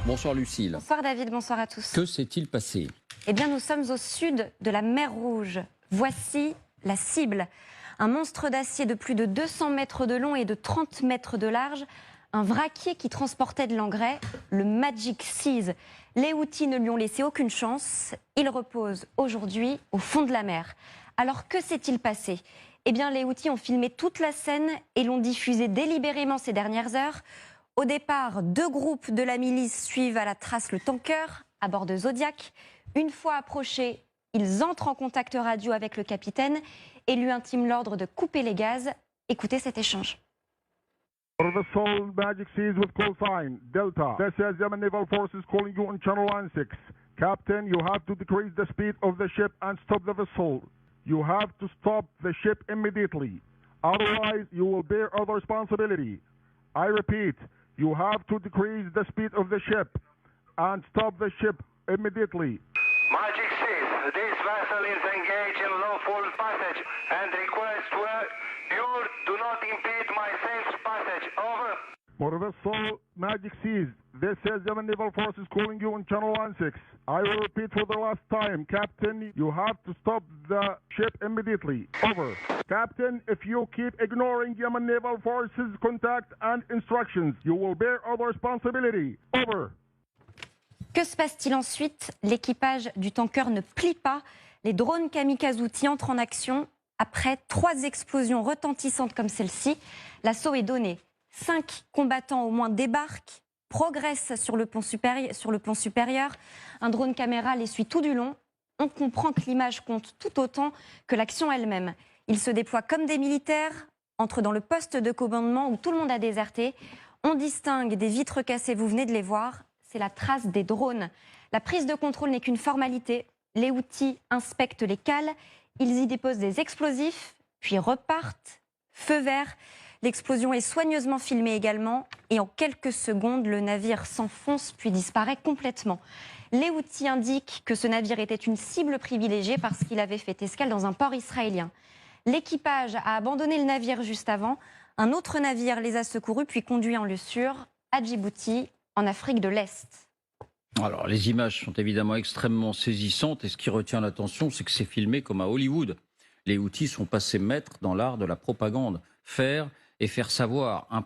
Bonsoir Lucille. Bonsoir David, bonsoir à tous. Que s'est-il passé? Eh bien, nous sommes au sud de la mer Rouge. Voici la cible. Un monstre d'acier de plus de 200 mètres de long et de 30 mètres de large. Un vraquier qui transportait de l'engrais, le Magic Seas. Les Houthis ne lui ont laissé aucune chance. Il repose aujourd'hui au fond de la mer. Alors que s'est-il passé? Eh bien, les Houthis ont filmé toute la scène et l'ont diffusée délibérément ces dernières heures. Au départ, deux groupes de la milice suivent à la trace le tanker à bord de Zodiac. Une fois approchés, ils entrent en contact radio avec le capitaine et lui intiment l'ordre de couper les gaz. Écoutez cet échange. For the Soul Magic Seas with call sign Delta. This is Yemen Naval Forces calling you on Channel 96. Captain, you have to decrease the speed of the ship and stop the vessel. You have to stop the ship immediately. Otherwise, you will bear other responsibility. I repeat, you have to decrease the speed of the ship and stop the ship immediately. Magic Seas, this vessel is engaged in lawful passage and request you do not impede my safe passage. Over. For the Soul Magic Seas, this is Yemen Naval Forces calling you on Channel 16. I will repeat for the last time, Captain, you have to stop the ship immediately. Over. Captain, if you keep ignoring Yemen Naval Forces contact and instructions, you will bear other responsibility. Over. Que se passe-t-il ensuite? L'équipage du tanker ne plie pas. Les drones kamikazes Houthis entrent en action. Après 3 explosions retentissantes comme celle-ci, l'assaut est donné. 5 combattants au moins débarquent, progressent sur le pont supérieur. Un drone caméra les suit tout du long. On comprend que l'image compte tout autant que l'action elle-même. Ils se déploient comme des militaires, entrent dans le poste de commandement où tout le monde a déserté. On distingue des vitres cassées, vous venez de les voir. C'est la trace des drones. La prise de contrôle n'est qu'une formalité. Les Houthis inspectent les cales, ils y déposent des explosifs, puis repartent. Feu vert. L'explosion est soigneusement filmée également. Et en quelques secondes, le navire s'enfonce puis disparaît complètement. Les Houthis indiquent que ce navire était une cible privilégiée parce qu'il avait fait escale dans un port israélien. L'équipage a abandonné le navire juste avant. Un autre navire les a secourus puis conduits en lieu sûr à Djibouti, en Afrique de l'Est. Alors, les images sont évidemment extrêmement saisissantes et ce qui retient l'attention, c'est que c'est filmé comme à Hollywood. Les Houthis sont passés maîtres dans l'art de la propagande. Faire et faire savoir un